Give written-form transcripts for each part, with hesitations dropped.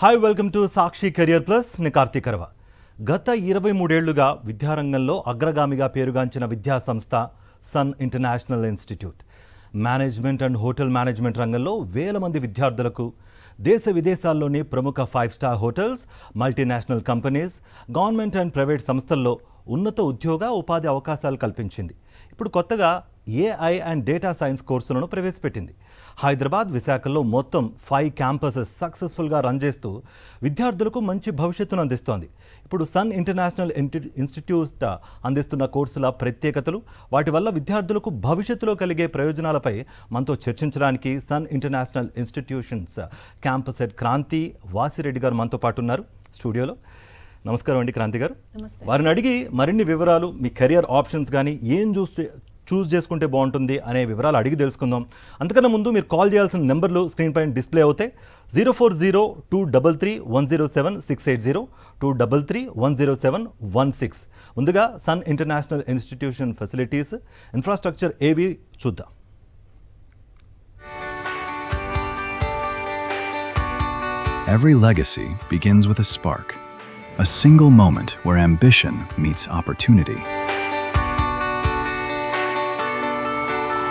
Hi welcome to Sakshi career plus నేను కార్తీక్ కర్వ. గత 23 ఏళ్లుగా విద్యారంగంలో అగ్రగామిగా పేరుగాంచిన విద్యా సంస్థ Sun international institute. Management and hotel management రంగంలో వేల మంది విద్యార్థులకు దేశ విదేశాల్లోని ప్రముఖ 5 star hotels, multinational companies, government and private సంస్థల్లో ఉన్నత ఉద్యోగ ఉపాధి అవకాశాలు కల్పించింది. ఇప్పుడు కొత్తగా ఏఐ అండ్ డేటా సైన్స్ కోర్సులను ప్రవేశపెట్టింది. హైదరాబాద్, విశాఖలో మొత్తం 5 క్యాంపసెస్ సక్సెస్ఫుల్గా రన్ చేస్తూ విద్యార్థులకు మంచి భవిష్యత్తును అందిస్తోంది. ఇప్పుడు సన్ ఇంటర్నేషనల్ ఇన్స్టిట్యూట్ అందిస్తున్న కోర్సుల ప్రత్యేకతలు, వాటి వల్ల విద్యార్థులకు భవిష్యత్తులో కలిగే ప్రయోజనాలపై మనతో చర్చించడానికి Sun international institutions campus head Kranthi Vasireddy garu మనతో పాటు ఉన్నారు స్టూడియోలో. నమస్కారం అండి క్రాంతి గారు. వారిని అడిగి మరిన్ని వివరాలు, మీ కెరియర్ ఆప్షన్స్ కానీ ఏం చూస్ చేసుకుంటే బాగుంటుంది అనే వివరాలు అడిగి తెలుసుకుందాం. అంతకన్నా ముందు మీరు కాల్ చేయాల్సిన నెంబర్లు స్క్రీన్ పైన డిస్ప్లే అవుతాయి. 040-233-107-680, 233-107-16. ముందుగా Sun international institution facilities, infrastructure ఏవి చూద్దాం. Every legacy begins with a spark, a single moment where ambition meets opportunity.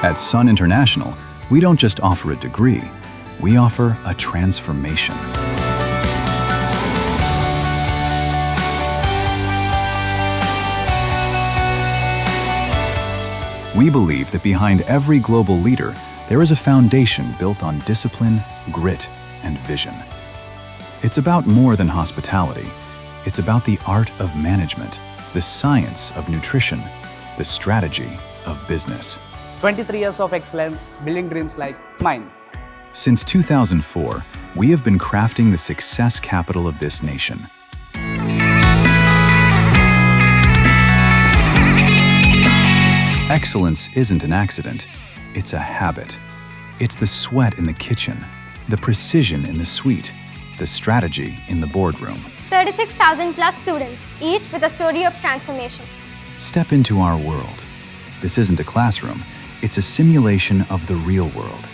At Sun International, we don't just offer a degree, we offer a transformation. We believe that behind every global leader, there is a foundation built on discipline, grit, and vision. It's about more than hospitality. It's about the art of management, the science of nutrition, the strategy of business. 23 years of excellence, building dreams like mine. Since 2004, we have been crafting the success capital of this nation. Excellence isn't an accident, it's a habit. It's the sweat in the kitchen, the precision in the suite, the strategy in the boardroom. 36,000 plus students, each with a story of transformation. Step into our world. This isn't a classroom, it's a simulation of the real world.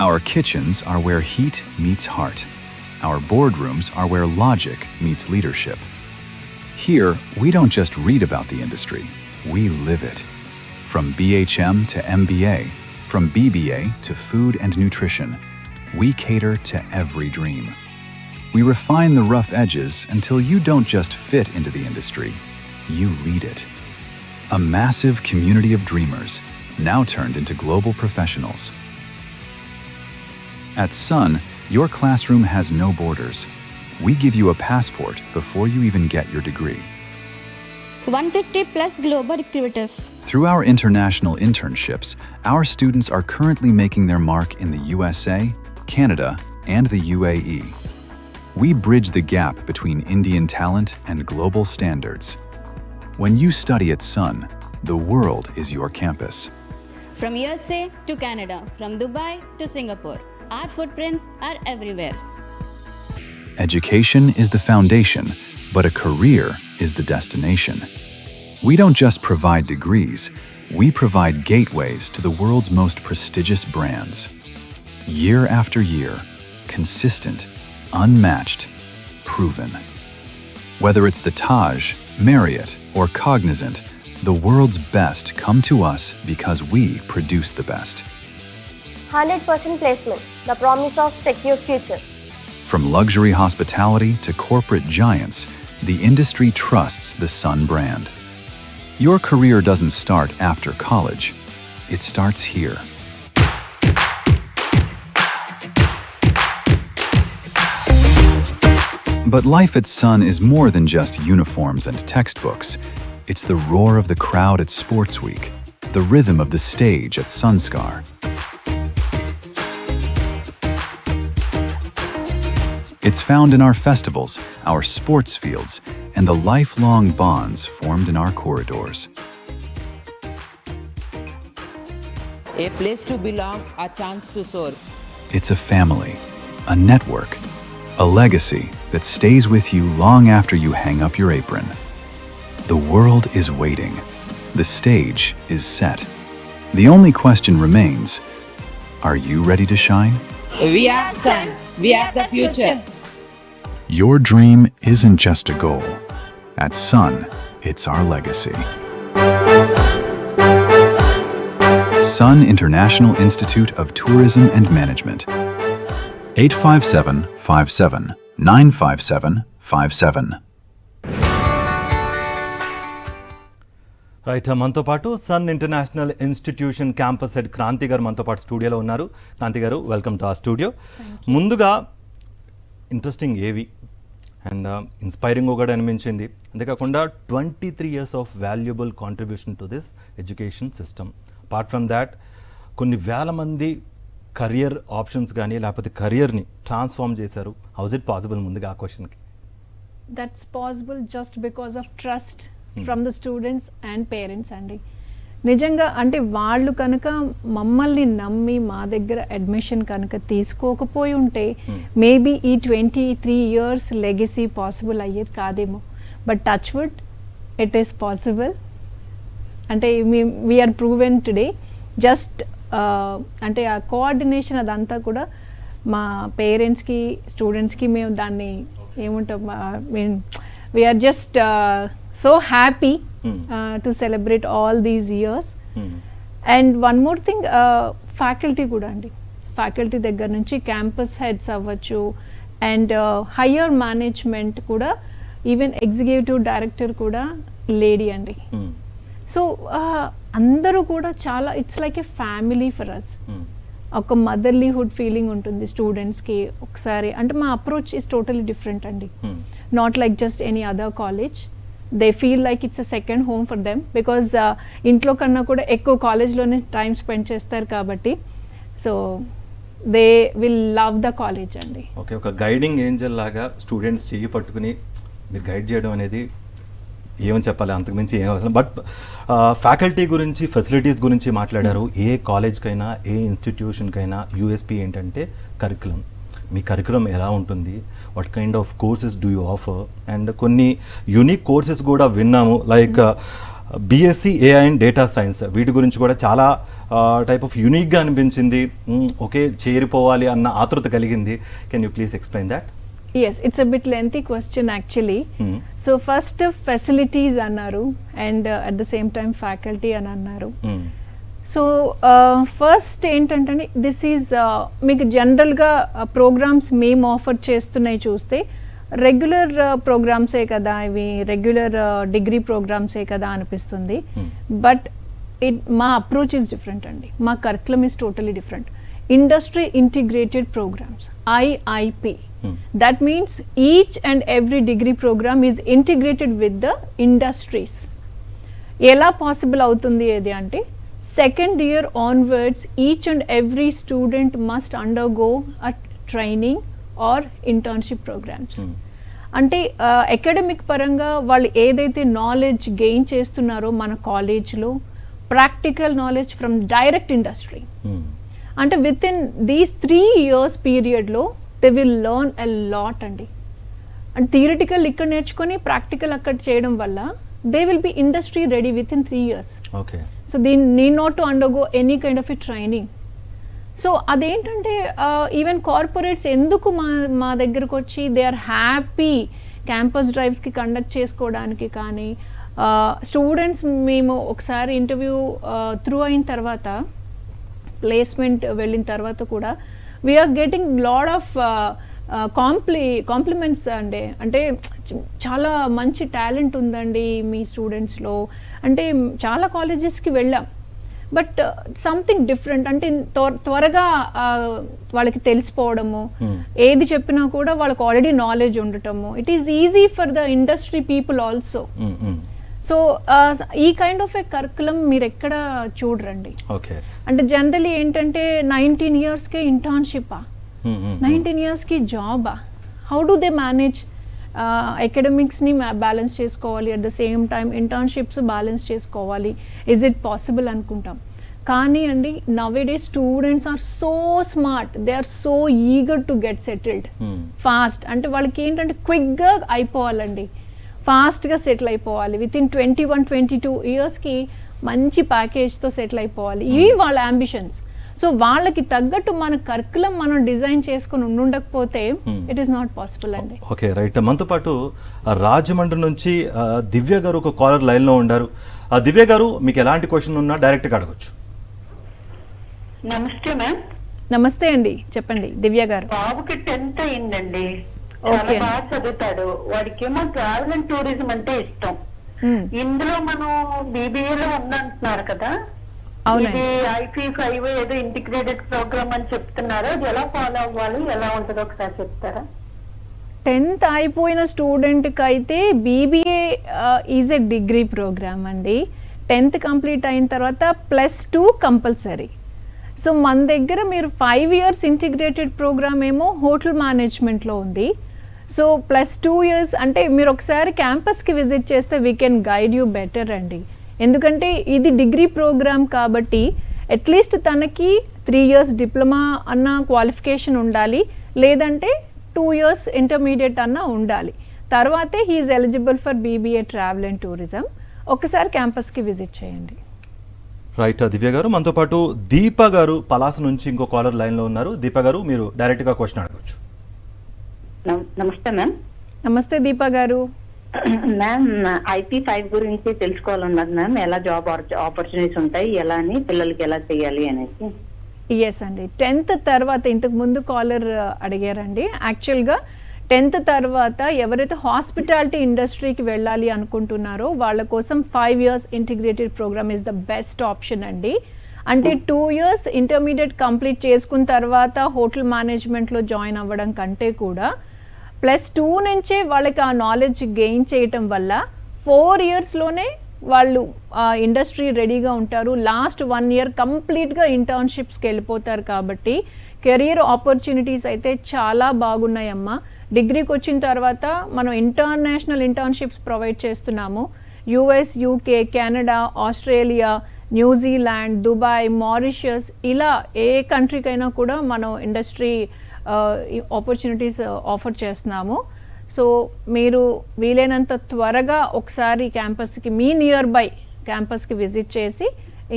Our kitchens are where heat meets heart. Our boardrooms are where logic meets leadership. Here, we don't just read about the industry, we live it. From BHM to MBA, from BBA to food and nutrition, we cater to every dream. We refine the rough edges until you don't just fit into the industry, you lead it. A massive community of dreamers, now turned into global professionals. At Sun, your classroom has no borders. We give you a passport before you even get your degree. 150 plus global recruiters. Through our international internships, our students are currently making their mark in the USA, Canada, and the UAE. We bridge the gap between Indian talent and global standards. When you study at Sun, the world is your campus. From USA to Canada, from Dubai to Singapore, our footprints are everywhere. Education is the foundation, but a career is the destination. We don't just provide degrees, we provide gateways to the world's most prestigious brands. Year after year, consistent, unmatched, proven. Whether it's the Taj, Marriott, or Cognizant, the world's best come to us because we produce the best. 100% placement, the promise of secure future. From luxury hospitality to corporate giants, the industry trusts the Sun brand. Your career doesn't start after college, it starts here. But life at Sun is more than just uniforms and textbooks. It's the roar of the crowd at Sports Week, the rhythm of the stage at Sunskar. It's found in our festivals, our sports fields, and the lifelong bonds formed in our corridors. A place to belong, a chance to soar. It's a family, a network, a legacy that stays with you long after you hang up your apron. The world is waiting. The stage is set. The only question remains, are you ready to shine? We are Sun. We are the future. Your dream isn't just a goal. At Sun, it's our legacy. Sun International Institute of Tourism and Management. 85757 95757. Right, మనతో పాటు Sun international institution campus head Kranti garu మనతో పాటు స్టూడియోలో ఉన్నారు. Kranthi garu, welcome to the studio. ముందుగా interesting ఏవి and inspiring కూడా అనిపించింది. అంతేకాకుండా 23 years of valuable contribution to this education system. Apart from that కొన్ని వేల మంది కెరియర్ ఆప్షన్స్ కానీ లేకపోతే కెరియర్ని ట్రాన్స్ఫార్మ్ చేశారు. House it possible? ముందుగా ఆ క్వశ్చన్కి. That's possible just because of trust from the students and parents అండి. నిజంగా అంటే వాళ్ళు కనుక మమ్మల్ని నమ్మి మా దగ్గర అడ్మిషన్ కనుక తీసుకోకపోయి ఉంటే మేబీ ఈ 23 years లెగసీ పాసిబుల్ అయ్యేది కాదేమో. But touch wood, it is possible. అంటే వీఆర్ ప్రూవెన్ టుడే. జస్ట్ అంటే ఆ కోఆర్డినేషన్ అదంతా కూడా మా పేరెంట్స్కి స్టూడెంట్స్కి మేము దాన్ని ఏముంటాం, mean we're just so happy to celebrate all these years. And one more thing, faculty కూడా అండి. ఫ్యాకల్టీ దగ్గర నుంచి క్యాంపస్ హెడ్స్ అవ్వచ్చు అండ్ హయ్యర్ మేనేజ్మెంట్ కూడా, ఈవెన్ ఎగ్జిక్యూటివ్ డైరెక్టర్ కూడా లేడీ అండి. సో అందరూ కూడా చాలా, it's like a family for us. ఒక మదర్లీహుడ్ ఫీలింగ్ ఉంటుంది స్టూడెంట్స్కి ఒకసారి. అంటే మా అప్రోచ్ ఈస్ టోటలీ డిఫరెంట్ అండి. Not like just any other college. They feel like it's a second home for them because ఇంట్లో కన్నా కూడా ఎక్కువ కాలేజ్లోనే టైం స్పెండ్ చేస్తారు కాబట్టి. So they will love the college అండి. ఓకే, ఒక గైడింగ్ ఏంజల్ లాగా స్టూడెంట్స్ చెయ్యి పట్టుకుని మీరు గైడ్ చేయడం అనేది ఏమని చెప్పాలి, అంతకుమించి ఏం అవసరం. బట్ ఫ్యాకల్టీ గురించి, ఫెసిలిటీస్ గురించి మాట్లాడారు. ఏ కాలేజ్కైనా ఏ ఇన్స్టిట్యూషన్కైనా యూఎస్పీ ఏంటంటే కరికులం. మీ కరికులం ఎలా ఉంటుంది, what kind of courses do you offer, and కొన్ని యూనిక్ కోర్సెస్ కూడా విన్నాము, like BSc AI and data science. వీటి గురించి కూడా చాలా టైప్ ఆఫ్ యూనిక్గా అనిపించింది. ఓకే, చేరిపోవాలి అన్న ఆతృత కలిగింది. Can you please explain that? Yes, it's a bit lengthy question actually. So first facilities annaru and at the same time faculty అని అన్నారు. సో ఫస్ట్ ఏంటంటే దిస్ ఈజ్ మీకు జనరల్గా ప్రోగ్రామ్స్ మేము ఆఫర్ చేస్తున్నాయి చూస్తే రెగ్యులర్ ప్రోగ్రామ్సే కదా ఇవి, రెగ్యులర్ డిగ్రీ ప్రోగ్రామ్సే కదా అనిపిస్తుంది. బట్ మా అప్రోచ్ ఈజ్ డిఫరెంట్ అండి. మా curriculum is totally different. Industry integrated programmes, IIP. That means each and every degree program is integrated with the industries. ఎలా పాసిబుల్ అవుతుంది ఏది అంటే, second year onwards each and every student must undergo a training or internship programmes. అంటే academic పరంగా వాళ్ళు ఏదైతే knowledge gain చేస్తున్నారో మన కాలేజ్లో, practical knowledge from direct industry. అంటే విత్ ఇన్ దీస్ 3 years పీరియడ్లో they will learn a lot అండి. అండ్ థియరిటికల్ ఇక్కడ నేర్చుకొని ప్రాక్టికల్ అక్కడ చేయడం వల్ల they will be industry ready with in 3 years. Okay, so Deen need not to undergo any kind of a training. So అదేంటంటే even corporates ఎందుకు మా దగ్గరకు వచ్చి దే ఆర్ హ్యాపీ క్యాంపస్ డ్రైవ్స్కి కండక్ట్ చేసుకోవడానికి. కానీ స్టూడెంట్స్ మేము ఒకసారి ఇంటర్వ్యూ త్రూ అయిన తర్వాత, ప్లేస్మెంట్ వెళ్ళిన తర్వాత కూడా we are getting lot of compliments అండి. అంటే చాలా మంచి టాలెంట్ ఉందండి మీ స్టూడెంట్స్లో. అంటే చాలా కాలేజెస్కి వెళ్ళాం, బట్ సంథింగ్ డిఫరెంట్. అంటే త్వరగా వాళ్ళకి తెలిసిపోవడము, ఏది చెప్పినా కూడా వాళ్ళకి ఆల్రెడీ నాలెడ్జ్ ఉండటము. It is easy for the industry people also. So ఈ కైండ్ ఆఫ్ ఏ కరికులం మీరు ఎక్కడ చూడరండి. అంటే జనరలీ ఏంటంటే 19 yearsకే ఇంటర్న్షిప్పా, 19 yearsకి జాబా? How do they manage? అకాడమిక్స్ని బ్యాలెన్స్ చేసుకోవాలి, at the same time internships balance చేసుకోవాలి. ఇజ్ ఇట్ పాసిబుల్ అనుకుంటాం. కానీ అండి nowadays students are so smart, they are so eager to get settled fast. అంటే వాళ్ళకి ఏంటంటే క్విక్గా అయిపోవాలండి, ఫాస్ట్గా సెటిల్ అయిపోవాలి. విత్ ఇన్ 21-22 yearsకి మంచి ప్యాకేజ్తో సెటిల్ అయిపోవాలి. ఇవి వాళ్ళ అంబిషన్స్. సో వాళ్ళకి తగ్గట్టు మన కరికులం మనం డిజైన్ చేసుకుని ఉండకపోతే ఇట్ ఈస్ నాట్ పాసిబుల్ అండి. Okay right. మనతో పాటు రాజమండ్రి నుంచి దివ్య గారు ఒక కాలర్ లైన్లో ఉండారు. దివ్య గారు, మీకు ఎలాంటి క్వశ్చన్ ఉన్నా డైరెక్ట్గా అడగచ్చు. నమస్తే మ్యామ్. నమస్తే అండి, చెప్పండి దివ్య గారు. బాబుకి 10th అయిందండి, చాలా బాగా చదువుతాడు. వాడికేమో ట్రావెల్ అండ్ టూరిజం అంటే ఇష్టం. ఇందులో మనం బీబీఏలో ఉందంటున్నారు కదా, ఇది IP5 ఏదో ఇంటిగ్రేటెడ్ ప్రోగ్రామ్ అని చెప్తున్నారు. అది ఎలా ఫాలో అవ్వాలి, ఎలా ఉంటుందో ఒకసారి చెప్తారా? 10th అయిపోయిన స్టూడెంట్కి అయితే BBA is a degree programme అండి. 10th కంప్లీట్ అయిన తర్వాత +2 కంపల్సరీ. సో మన దగ్గర మీరు 5 years ఇంటిగ్రేటెడ్ ప్రోగ్రామ్ ఏమో హోటల్ మేనేజ్మెంట్లో ఉంది. సో +2 years అంటే మీరు ఒకసారి క్యాంపస్కి విజిట్ చేస్తే we can guide you better అండి. ఎందుకంటే ఇది డిగ్రీ ప్రోగ్రామ్ కాబట్టి అట్లీస్ట్ తనకి 3 years డిప్లొమా అన్న క్వాలిఫికేషన్ ఉండాలి, లేదంటే 2 years ఇంటర్మీడియట్ అన్న ఉండాలి. తర్వాతే he is eligible for BBA travel and tourism. ఒకసారి క్యాంపస్కి విజిట్ చేయండి. రైట్ దివ్య గారు, మనతో పాటు దీప గారు పలాస నుంచి ఇంకో కాలర్ లైన్లో ఉన్నారు. దీప గారు, మీరు డైరెక్ట్గా క్వశ్చన్ అడగచ్చు. నమస్తే మ్యామ్. నమస్తే దీప గారు. మ్యామ్, IP5 గురించి తెలుసుకోవాలన్నారు మ్యామ్. ఎలా జాబ్ ఆపర్చునిటీస్ ఉంటాయి, ఎలా అని, పిల్లలకి ఎలా చేయాలి అనేసి. ఎస్ అండి, 10th తర్వాత ఇంతకు ముందు కాలర్ అడిగారండి. యాక్చువల్గా 10th తర్వాత ఎవరైతే హాస్పిటాలిటీ ఇండస్ట్రీకి వెళ్ళాలి అనుకుంటున్నారో వాళ్ళ కోసం 5 years integrated programme is the best option అండి. అంటే 2 years ఇంటర్మీడియట్ కంప్లీట్ చేసుకున్న తర్వాత హోటల్ మేనేజ్మెంట్లో జాయిన్ అవ్వడం కంటే కూడా +2 నుంచే వాళ్ళకి ఆ నాలెడ్జ్ గెయిన్ చేయటం వల్ల 4 yearsలోనే వాళ్ళు ఇండస్ట్రీ రెడీగా ఉంటారు. లాస్ట్ 1 year కంప్లీట్గా ఇంటర్న్షిప్స్కి వెళ్ళిపోతారు. కాబట్టి కెరీర్ ఆపర్చునిటీస్ అయితే చాలా బాగున్నాయమ్మా. డిగ్రీకి వచ్చిన తర్వాత మనం ఇంటర్నేషనల్ ఇంటర్న్షిప్స్ ప్రొవైడ్ చేస్తున్నాము. US, UK, Canada, Australia, New Zealand, Dubai, Mauritius, ఇలా ఏ కంట్రీకైనా కూడా మనం ఇండస్ట్రీ ఆపర్చునిటీస్ ఆఫర్ చేస్తున్నాము. సో మీరు వీలైనంత త్వరగా ఒకసారి క్యాంపస్కి, మీ నియర్ బై క్యాంపస్కి విజిట్ చేసి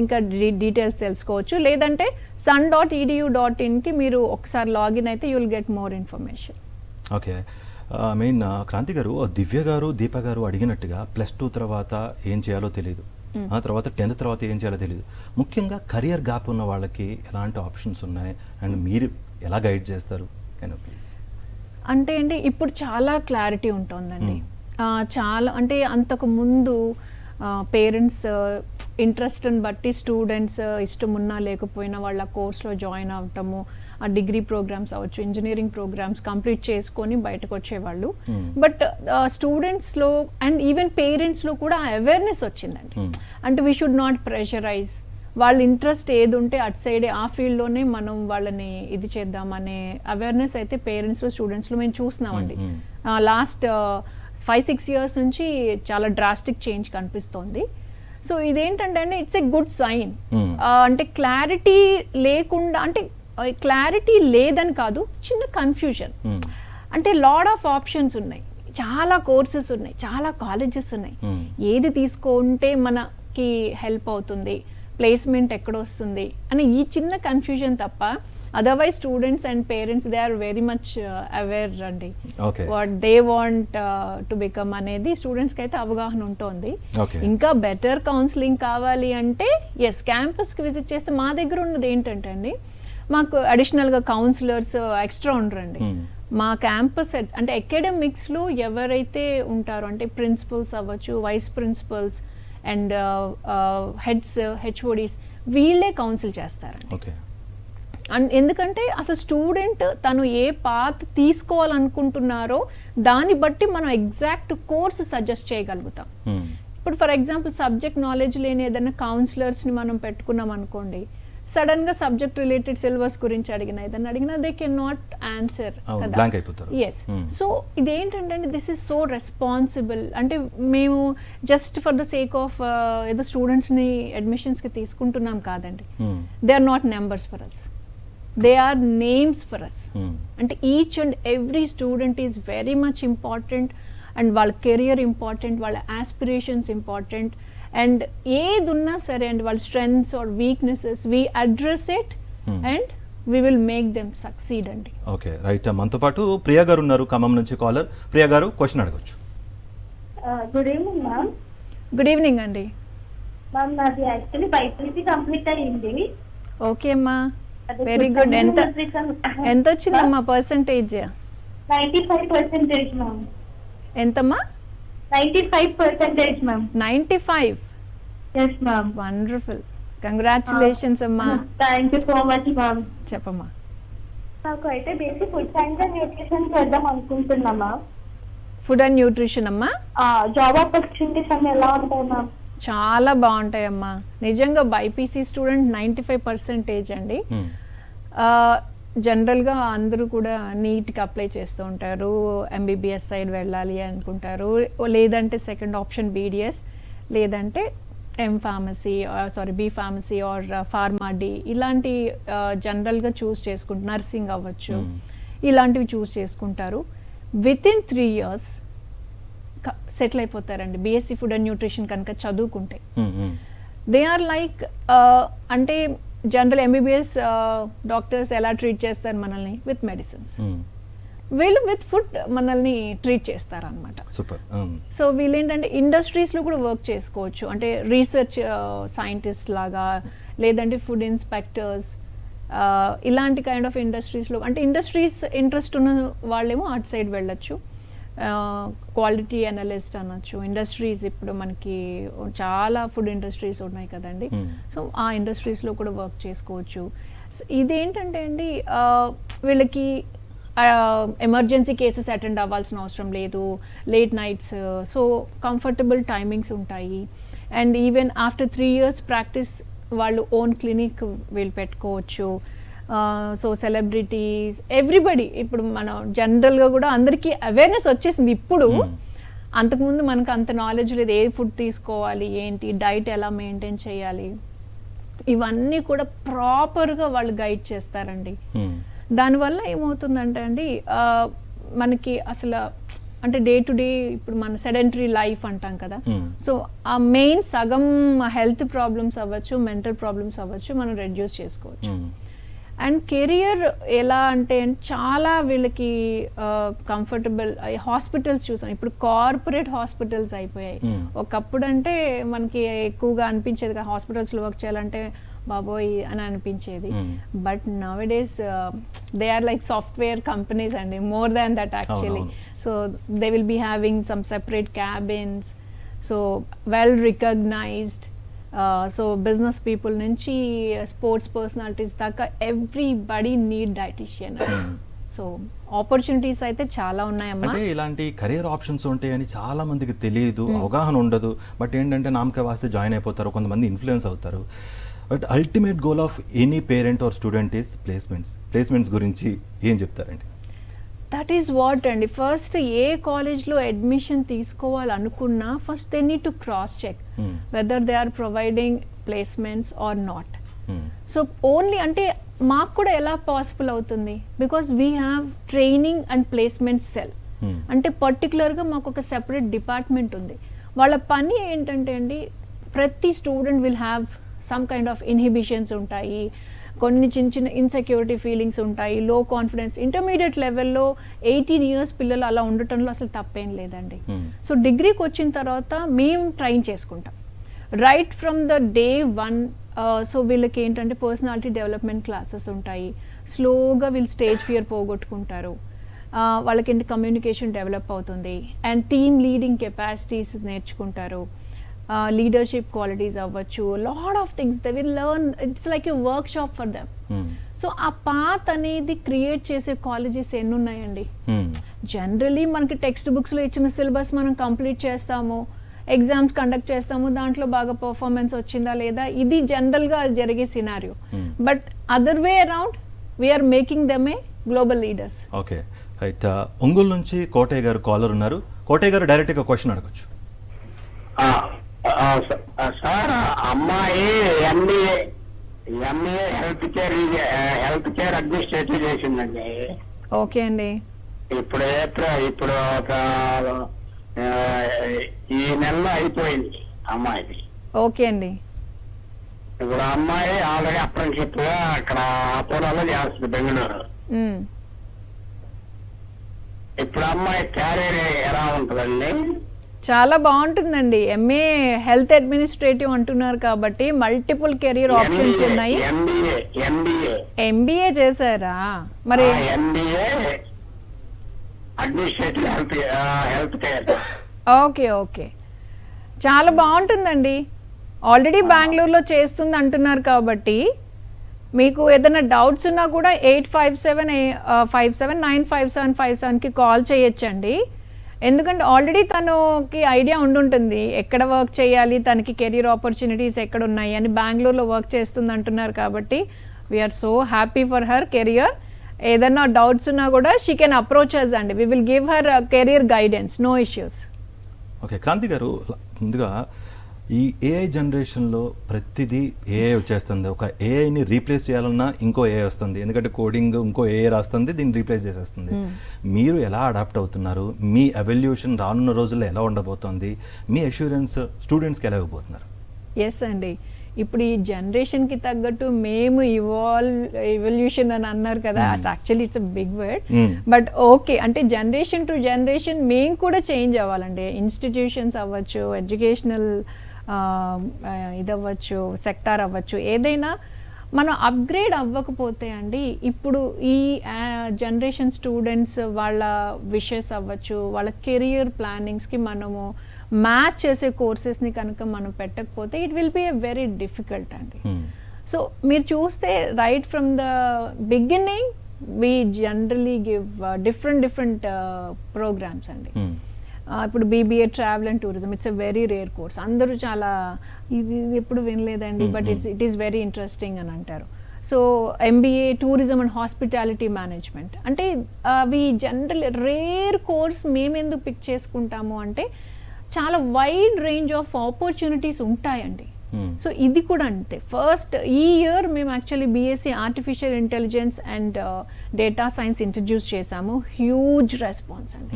ఇంకా డీటెయిల్స్ తెలుసుకోవచ్చు. లేదంటే sun.edu.inకి మీరు ఒకసారి లాగిన్ అయితే you will get more information. Okay, main Kranti garu, Divya గారు, దీప గారు అడిగినట్టుగా +2 తర్వాత ఏం చేయాలో తెలియదు, ఆ తర్వాత 10th తర్వాత ఏం చేయాలో తెలియదు. ముఖ్యంగా కెరియర్ గ్యాప్ ఉన్న వాళ్ళకి ఎలాంటి ఆప్షన్స్ ఉన్నాయి అండ్ మీరు ఎలా గైడ్ చేస్తారు? Can you please? అంటే అండి, ఇప్పుడు చాలా క్లారిటీ ఉంటుందండి. చాలా అంటే అంతకు ముందు పేరెంట్స్ ఇంట్రెస్ట్ని బట్టి స్టూడెంట్స్ ఇష్టం ఉన్నా లేకపోయినా వాళ్ళ కోర్స్లో జాయిన్ అవటము, ఆ డిగ్రీ ప్రోగ్రామ్స్ అవ్వచ్చు, ఇంజనీరింగ్ ప్రోగ్రామ్స్ కంప్లీట్ చేసుకొని బయటకు వచ్చేవాళ్ళు. బట్ స్టూడెంట్స్లో అండ్ ఈవెన్ పేరెంట్స్లో కూడా అవేర్నెస్ వచ్చిందండి. అంటే వీ షుడ్ నాట్ ప్రెషరైజ్. వాళ్ళ ఇంట్రెస్ట్ ఏది ఉంటే అటు సైడే ఆ ఫీల్డ్లోనే మనం వాళ్ళని ఇది చేద్దామనే అవేర్నెస్ అయితే పేరెంట్స్లో, స్టూడెంట్స్లో మేము చూస్తున్నామండి. లాస్ట్ 5-6 years నుంచి చాలా డ్రాస్టిక్ చేంజ్ కనిపిస్తోంది. సో ఇదేంటంటే అండి, ఇట్స్ ఎ గుడ్ సైన్. అంటే క్లారిటీ లేకుండా, అంటే క్లారిటీ లేదని కాదు, చిన్న కన్ఫ్యూజన్. అంటే లాడ్ ఆఫ్ ఆప్షన్స్ ఉన్నాయి, చాలా కోర్సెస్ ఉన్నాయి, చాలా కాలేజెస్ ఉన్నాయి. ఏది తీసుకుంటే మనకి హెల్ప్ అవుతుంది, ప్లేస్మెంట్ ఎక్కడొస్తుంది అని ఈ చిన్న కన్ఫ్యూజన్ తప్ప, otherwise students and parents they are very much aware అండి. What they want to become అనేది స్టూడెంట్స్కి అయితే అవగాహన ఉంటుంది. ఇంకా బెటర్ కౌన్సిలింగ్ కావాలి అంటే ఎస్, క్యాంపస్కి విజిట్ చేస్తే మా దగ్గర ఉన్నది ఏంటంటే అండి, మాకు అడిషనల్గా కౌన్సిలర్స్ ఎక్స్ట్రా ఉండరండి. మా క్యాంపస్ హెడ్స్ అంటే అకాడమిక్స్లో ఎవరైతే ఉంటారో, అంటే ప్రిన్సిపల్స్ అవ్వచ్చు, vice principals and heads, HODs, వీళ్ళే కౌన్సిల్ చేస్తారండి. అండ్ ఎందుకంటే అసలు స్టూడెంట్ తను ఏ పాత్ తీసుకోవాలనుకుంటున్నారో దాన్ని బట్టి మనం ఎగ్జాక్ట్ కోర్స్ సజెస్ట్ చేయగలుగుతాం. ఇప్పుడు ఫర్ ఎగ్జాంపుల్ సబ్జెక్ట్ నాలెడ్జ్ లేని ఏదైనా కౌన్సిలర్స్ని మనం పెట్టుకున్నాం అనుకోండి, సడన్గా సబ్జెక్ట్ రిలేటెడ్ సిలబస్ గురించి ఏదైనా అడిగినా దే కెన్ నాట్ ఆన్సర్ కదా. ఎస్, సో ఇదేంటంటే దిస్ ఈస్ సో రెస్పాన్సిబుల్. అంటే మేము just for the sake of ఏదో స్టూడెంట్స్ని అడ్మిషన్స్కి తీసుకుంటున్నాం కాదండి. They are not numbers for us, they are names for us. అంటే each and every student is very much important. And వాళ్ళ కెరియర్ ఇంపార్టెంట్, వాళ్ళ ఆస్పిరేషన్స్ ఇంపార్టెంట్. అండ్ ఏది ఉన్నా సరే అండి, వాళ్ళ strengths or weaknesses we address it and we will make them succeed అండి. Okay right. మనతో పాటు ప్రియా గారు ఉన్నారు ఖమ్మం నుంచి కాలర్. ప్రియా గారు క్వశ్చన్ అడగొచ్చు. Good evening ma'am. Good evening అండి. మ్యామ్ నాది యాక్చువల్లీ బైపీసీ కంప్లీట్ అయ్యింది. ఓకే అమ్మా, వెరీ గుడ్. ఎంత వచ్చిందమ్మా పర్సంటేజ్? 95% మ్యామ్. ఎంతమ్మా? 95% ma'am. 95? Yes ma'am. Wonderful, congratulations అమ్మా. Thank you so much ma'am. చెప్పమ్మా. నాకు అయితే basic food science and nutrition చేద్దాం అనుకుంటున్నా మ్యామ్. ఫుడ్ అండ్ న్యూట్రిషన్ అమ్మా. జాబ్ ఆపర్చునిటీస్ అన్ని ఎలా ఉంటాయి మ్యామ్? చాలా బాగుంటాయమ్మా. నిజంగా బైపీసీ స్టూడెంట్ 95% అండి. జనరల్గా అందరూ కూడా నీట్కి అప్లై చేస్తూ ఉంటారు, ఎంబీబీఎస్ సైడ్ వెళ్ళాలి అనుకుంటారు, లేదంటే సెకండ్ ఆప్షన్ బీడిఎస్, లేదంటే B pharmacy or pharm D ఇలాంటి జనరల్గా చూస్ చేసుకుంటారు. నర్సింగ్ అవ్వచ్చు, ఇలాంటివి చూస్ చేసుకుంటారు. విత్ ఇన్ 3 years సెటిల్ అయిపోతారండి బీఎస్సీ ఫుడ్ అండ్ న్యూట్రిషన్ కనుక చదువుకుంటే. దే ఆర్ లైక్ అంటే జనరల్ ఎంబీబీఎస్ డాక్టర్స్ ఎలా ట్రీట్ చేస్తారు మనల్ని? With medicines. వీళ్ళు విత్ ఫుడ్ మనల్ని ట్రీట్ చేస్తారనమాట. సూపర్. సో వీళ్ళు ఏంటంటే ఇండస్ట్రీస్లో కూడా వర్క్ చేసుకోవచ్చు, అంటే రీసెర్చ్ సైంటిస్ట్ లాగా, లేదంటే ఫుడ్ ఇన్స్పెక్టర్స్, ఇలాంటి కైండ్ ఆఫ్ ఇండస్ట్రీస్లో, అంటే ఇండస్ట్రీస్ ఇంట్రెస్ట్ ఉన్న వాళ్ళేమో అటు సైడ్ వెళ్ళొచ్చు. క్వాలిటీ అనలిస్ట్ అనొచ్చు. ఇండస్ట్రీస్ ఇప్పుడు మనకి చాలా ఫుడ్ ఇండస్ట్రీస్ ఉన్నాయి కదండి, సో ఆ ఇండస్ట్రీస్లో కూడా వర్క్ చేసుకోవచ్చు. ఇదేంటంటే అండి వీళ్ళకి ఎమర్జెన్సీ కేసెస్ అటెండ్ అవ్వాల్సిన అవసరం లేదు, late nights, so comfortable timings ఉంటాయి. And even after 3 years practice వాళ్ళు ఓన్ క్లినిక్ వీళ్ళు పెట్టుకోవచ్చు. సో సెలబ్రిటీస్, ఎవ్రీబడి, ఇప్పుడు మనం జనరల్గా కూడా అందరికీ అవేర్నెస్ వచ్చేసింది ఇప్పుడు. అంతకుముందు మనకు అంత నాలెడ్జ్ లేదు, ఏ ఫుడ్ తీసుకోవాలి, ఏంటి డైట్ ఎలా మెయింటైన్ చేయాలి, ఇవన్నీ కూడా ప్రాపర్గా వాళ్ళు గైడ్ చేస్తారండి. దానివల్ల ఏమవుతుందంటే అండి మనకి అసలు అంటే డే టు డే ఇప్పుడు మన సెడెంటరీ లైఫ్ అంటాం కదా, సో ఆ మెయిన్ సగం హెల్త్ ప్రాబ్లమ్స్ అవ్వచ్చు, మెంటల్ ప్రాబ్లమ్స్ అవ్వచ్చు, మనం రెడ్యూస్ చేసుకోవచ్చు. అండ్ కెరియర్ ఎలా అంటే చాలా వీళ్ళకి కంఫర్టబుల్. హాస్పిటల్స్ చూసాం ఇప్పుడు కార్పొరేట్ హాస్పిటల్స్ అయిపోయాయి. ఒకప్పుడు అంటే మనకి ఎక్కువగా అనిపించేది కదా హాస్పిటల్స్లో వర్క్ చేయాలంటే బాబోయ్ అని అనిపించేది. But nowadays they are like software companies అండి, more than that actually. So they will be having some separate cabins, so well recognised. So business people నుంచి స్పోర్ట్స్ పర్సనాలిటీస్ దాకా everybody need dietician. So opportunities అయితే చాలా ఉన్నాయమ్మా. అంటే ఇలాంటి career options ఉంటాయని చాలా మందికి తెలియదు, అవగాహన ఉండదు. బట్ ఏంటంటే నామకే వాస్తే జాయిన్ అయిపోతారు, కొంతమంది ఇన్ఫ్లుయెన్స్ అవుతారు. But ultimate goal of any parent or student is placements గురించి ఏం చెప్తారండి? దట్ ఈస్ వాట్ అండి. ఫస్ట్ ఏ కాలేజ్లో అడ్మిషన్ తీసుకోవాలనుకున్నా first they need to cross check whether they are providing placements or not. So only అంటే మాకు కూడా ఎలా పాసిబుల్ అవుతుంది, because we have training and placement cell. అంటే పర్టికులర్గా మాకు ఒక సెపరేట్ డిపార్ట్మెంట్ ఉంది. వాళ్ళ పని ఏంటంటే అండి ప్రతి student will have some kind of inhibitions ఉంటాయి, కొన్ని చిన్న చిన్న ఇన్సెక్యూరిటీ ఫీలింగ్స్ ఉంటాయి, లో కాన్ఫిడెన్స్. ఇంటర్మీడియట్ లెవెల్లో 18 years పిల్లలు అలా ఉండటంలో అసలు తప్పేం లేదండి. సో డిగ్రీకి వచ్చిన తర్వాత మేము ట్రైన్ చేసుకుంటాం right from the day 1. So వీళ్ళకి ఏంటంటే పర్సనాలిటీ డెవలప్మెంట్ క్లాసెస్ ఉంటాయి. స్లోగా వీళ్ళు స్టేజ్ ఫియర్ పోగొట్టుకుంటారు, వాళ్ళకి ఏంటి కమ్యూనికేషన్ డెవలప్ అవుతుంది, అండ్ టీమ్ లీడింగ్ కెపాసిటీస్ నేర్చుకుంటారు, లీడర్షిప్ క్వాలిటీస్ అవ్వచ్చు, lot of things they will learn. It's like a work shop for them. So ఆ పాత్ అనేది క్రియేట్ చేసే కాలేజెస్ ఎన్ని ఉన్నాయండి. జనరలీ మనకి టెక్స్ట్ బుక్స్లో ఇచ్చిన సిలబస్ మనం కంప్లీట్ చేస్తాము, ఎగ్జామ్స్ కండక్ట్ చేస్తాము, దాంట్లో బాగా పర్ఫార్మెన్స్ వచ్చిందా లేదా, ఇది జనరల్గా జరిగే scenario. But other way around we are making them a global leaders. Okay right. Ongole నుంచి కోటయ్య గారు కాలర్ ఉన్నారు. కోటయ్య గారు డైరెక్ట్గా క్వశ్చన్ అడగచ్చు. సార్ అమ్మాయి ఎంబీఏ హెల్త్ కేర్ అడ్మినిస్ట్రేటివ్ చేసిందండి. ఓకే అండి. ఇప్పుడు ఒక ఈ నెలలో అయిపోయింది అమ్మాయిది. ఓకే అండి. ఇప్పుడు అమ్మాయి ఆల్రెడీ అప్రెంటిషిప్ గా అక్కడ అపోలోలో చేస్తుంది బెంగళూరు. మ్మ్. ఇప్పుడు అమ్మాయి క్యారియర్ ఎలా ఉంటుందండి? చాలా బాగుంటుందండి. ఎంఏ హెల్త్ అడ్మినిస్ట్రేటివ్ అంటున్నారు కాబట్టి మల్టిపుల్ కెరీర్ ఆప్షన్స్ ఉన్నాయి. ఎంబీఏ చేశారా మరి? MBA administrative health care. Okay okay, చాలా బాగుంటుందండి. ఆల్రెడీ బెంగళూరులో చేస్తుంది అంటున్నారు కాబట్టి మీకు ఏదైనా డౌట్స్ ఉన్నా కూడా 8575795757కి కాల్ చేయొచ్చండి. ఎందుకంటే ఆల్రెడీ తనకి ఐడియా ఉండుంటుంది ఎక్కడ వర్క్ చేయాలి, తనకి కెరీర్ ఆపర్చునిటీస్ ఎక్కడ ఉన్నాయి అని. బెంగళూరులో వర్క్ చేస్తుంది అంటున్నారు కాబట్టి we are so happy for her career. ఏదైనా డౌట్స్ ఉన్నా కూడా షీ కెన్ అప్రోచ్ అస్ అండి. We will give her career guidance, no issues. Okay Kranti garu, ముందుగా ఈ ఏఐ జనరేషన్లో ప్రతిదీ ఏఐ వచ్చేస్తుంది. ఒక ఏఐని రీప్లేస్ చేయాలన్నా ఇంకో ఏఐ వస్తుంది, ఎందుకంటే కోడింగ్ ఇంకో ఏఐ రాస్తుంది, దీన్ని రీప్లేస్ చేసేస్తుంది. మీరు ఎలా అడాప్ట్ అవుతున్నారు? మీ ఎవల్యూషన్ రానున్న రోజుల్లో ఎలా ఉండబోతోంది? మీ అష్యూరెన్స్ స్టూడెంట్స్కి ఎలా ఇవ్వబోతున్నారు? ఎస్ అండి, ఇప్పుడు ఈ జనరేషన్కి తగ్గట్టు మేము ఎవల్యూషన్ అని అన్నారు కదా, actually it's a big word. But okay, అంటే జనరేషన్ టు జనరేషన్ మేము కూడా చేంజ్ అవ్వాలండి. ఇన్స్టిట్యూషన్స్ అవ్వచ్చు, ఎడ్యుకేషనల్ ఇది అవ్వచ్చు, సెక్టార్ అవ్వచ్చు, ఏదైనా మనం అప్గ్రేడ్ అవ్వకపోతే అండి, ఇప్పుడు ఈ జనరేషన్ స్టూడెంట్స్ వాళ్ళ విషెస్ అవ్వచ్చు, వాళ్ళ కెరియర్ ప్లానింగ్స్కి మనము మ్యాచ్ చేసే కోర్సెస్ని కనుక మనం పెట్టకపోతే it will be a very difficult అండి. సో మీరు చూస్తే right from the beginning we generally give different programmes అండి. ఇప్పుడు BBA travel and tourism, it's a very rare course. అందరూ చాలా ఇది ఎప్పుడు వినలేదండి, but it is very interesting అని అంటారు. So MBA tourism and hospitality management అంటే అవి జనరల్ రేర్ కోర్స్. మేము ఎందుకు పిక్ చేసుకుంటాము అంటే చాలా వైడ్ రేంజ్ ఆఫ్ ఆపర్చునిటీస్ ఉంటాయండి. సో ఇది కూడా అంతే. ఫస్ట్ ఈ ఇయర్ మేము actually BSc artificial intelligence and data science introduce చేసాము. హ్యూజ్ రెస్పాన్స్ అండి,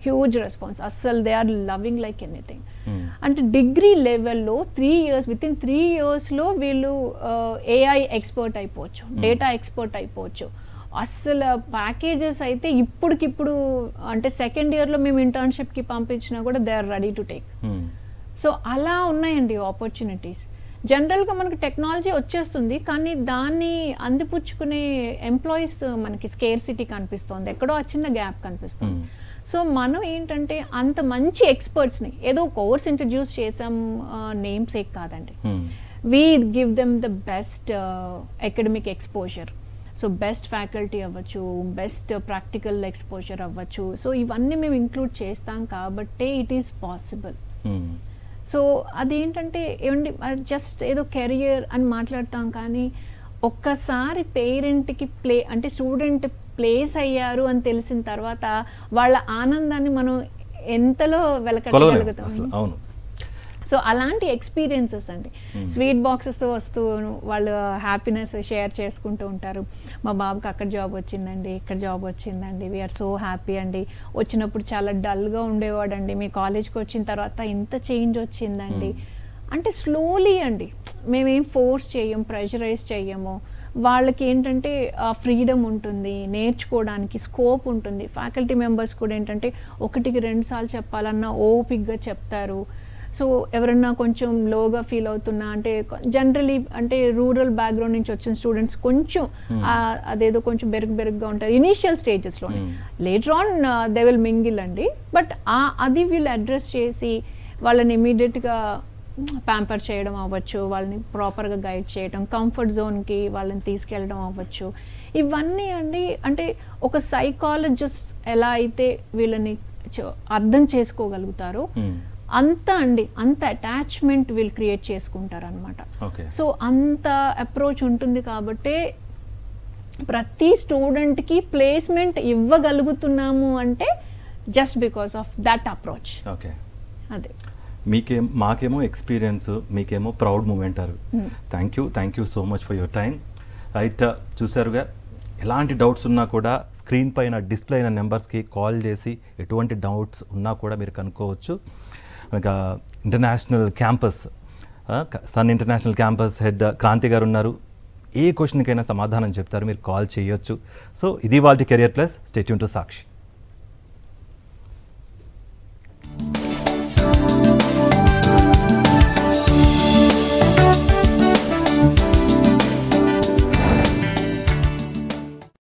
హ్యూజ్ రెస్పాన్స్. అస్సలు they are loving like anything. అంటే డిగ్రీ లెవెల్లో 3 years, విత్ ఇన్ 3 yearsలో వీళ్ళు ఏఐ ఎక్స్పర్ట్ అయిపోవచ్చు, డేటా ఎక్స్పర్ట్ అయిపోవచ్చు. అస్సలు ప్యాకేజెస్ అయితే ఇప్పటికిప్పుడు అంటే సెకండ్ ఇయర్లో మేము ఇంటర్న్షిప్కి పంపించినా కూడా they are ready to take. So అలా ఉన్నాయండి ఆపర్చునిటీస్. జనరల్గా మనకి టెక్నాలజీ వచ్చేస్తుంది, కానీ దాన్ని అందిపుచ్చుకునే ఎంప్లాయీస్ మనకి స్కేర్సిటీ కనిపిస్తుంది, ఎక్కడో ఆ చిన్న గ్యాప్ కనిపిస్తుంది. సో మనం ఏంటంటే అంత మంచి ఎక్స్పర్ట్స్ని ఏదో కోర్స్ ఇంట్రడ్యూస్ చేసాం నేమ్స్ ఏ కాదండి, we give them the best academic exposure. So best faculty అవ్వచ్చు, బెస్ట్ ప్రాక్టికల్ ఎక్స్పోజర్ అవ్వచ్చు. సో ఇవన్నీ మేము ఇంక్లూడ్ చేస్తాం కాబట్టే ఇట్ ఈస్ పాసిబుల్. సో అదేంటంటే ఏమండి, జస్ట్ ఏదో కెరియర్ అని మాట్లాడతాం, కానీ ఒక్కసారి పేరెంట్కి అంటే స్టూడెంట్ ప్లేస్ అయ్యారు అని తెలిసిన తర్వాత వాళ్ళ ఆనందాన్ని మనం ఎంతలో వెలకట్టగలుగుతాం. అవును. సో అలాంటి ఎక్స్పీరియన్సెస్ అండి. స్వీట్ బాక్సెస్తో వస్తూ వాళ్ళు హ్యాపీనెస్ షేర్ చేసుకుంటూ ఉంటారు. మా బాబుకి అక్కడ జాబ్ వచ్చిందండి, ఇక్కడ జాబ్ వచ్చిందండి, వీఆర్ సో హ్యాపీ అండి. వచ్చినప్పుడు చాలా డల్గా ఉండేవాడండి, మీ కాలేజ్కి వచ్చిన తర్వాత ఇంత చేంజ్ వచ్చిందండి. అంటే స్లోలీ అండి, మేమేం ఫోర్స్ చేయం, ప్రెషరైజ్ చెయ్యము. వాళ్ళకి ఏంటంటే ఫ్రీడమ్ ఉంటుంది, నేర్చుకోవడానికి స్కోప్ ఉంటుంది. ఫ్యాకల్టీ మెంబర్స్ కూడా ఏంటంటే 1కి 2 సార్లు చెప్పాలన్నా ఓపిక్గా చెప్తారు. సో ఎవరన్నా కొంచెం లోగా ఫీల్ అవుతున్నా అంటే జనరలీ అంటే రూరల్ బ్యాక్గ్రౌండ్ నుంచి వచ్చిన స్టూడెంట్స్ కొంచెం అదేదో కొంచెం బెరుగ్గా ఉంటారు ఇనీషియల్ స్టేజెస్లో. Later on they will mingle అండి. బట్ అది వీళ్ళు అడ్రస్ చేసి వాళ్ళని ఇమీడియట్గా ప్యాంపర్ చేయడం అవ్వచ్చు, వాళ్ళని ప్రాపర్గా గైడ్ చేయడం, కంఫర్ట్ జోన్కి వాళ్ళని తీసుకెళ్ళడం అవ్వచ్చు. ఇవన్నీ అండి అంటే ఒక సైకాలజిస్ట్ ఎలా అయితే వీళ్ళని అర్థం చేసుకోగలుగుతారో అంత అటాచ్మెంట్ వీళ్ళు క్రియేట్ చేసుకుంటారు అనమాట. సో అంత అప్రోచ్ ఉంటుంది కాబట్టి ప్రతి స్టూడెంట్కి ప్లేస్మెంట్ ఇవ్వగలుగుతున్నాము అంటే just because of that approach. అదే మాకేమో ఎక్స్పీరియన్స్, మీకేమో proud moment. Thank you so much for your time. Right, చూసారుగా, ఎలాంటి డౌట్స్ ఉన్నా కూడా స్క్రీన్ పైన డిస్ప్లే అయిన నెంబర్స్కి కాల్ చేసి ఎటువంటి డౌట్స్ ఉన్నా కూడా మీరు కనుక్కోవచ్చు. ఇంకా ఇంటర్నేషనల్ క్యాంపస్ సన్ international campus head Kranti garu ఉన్నారు. ఏ క్వశ్చన్కైనా సమాధానం చెప్తారు, మీరు కాల్ చేయొచ్చు. సో ఇది వాళ్ళ career plus. Stay tune to Sakshi.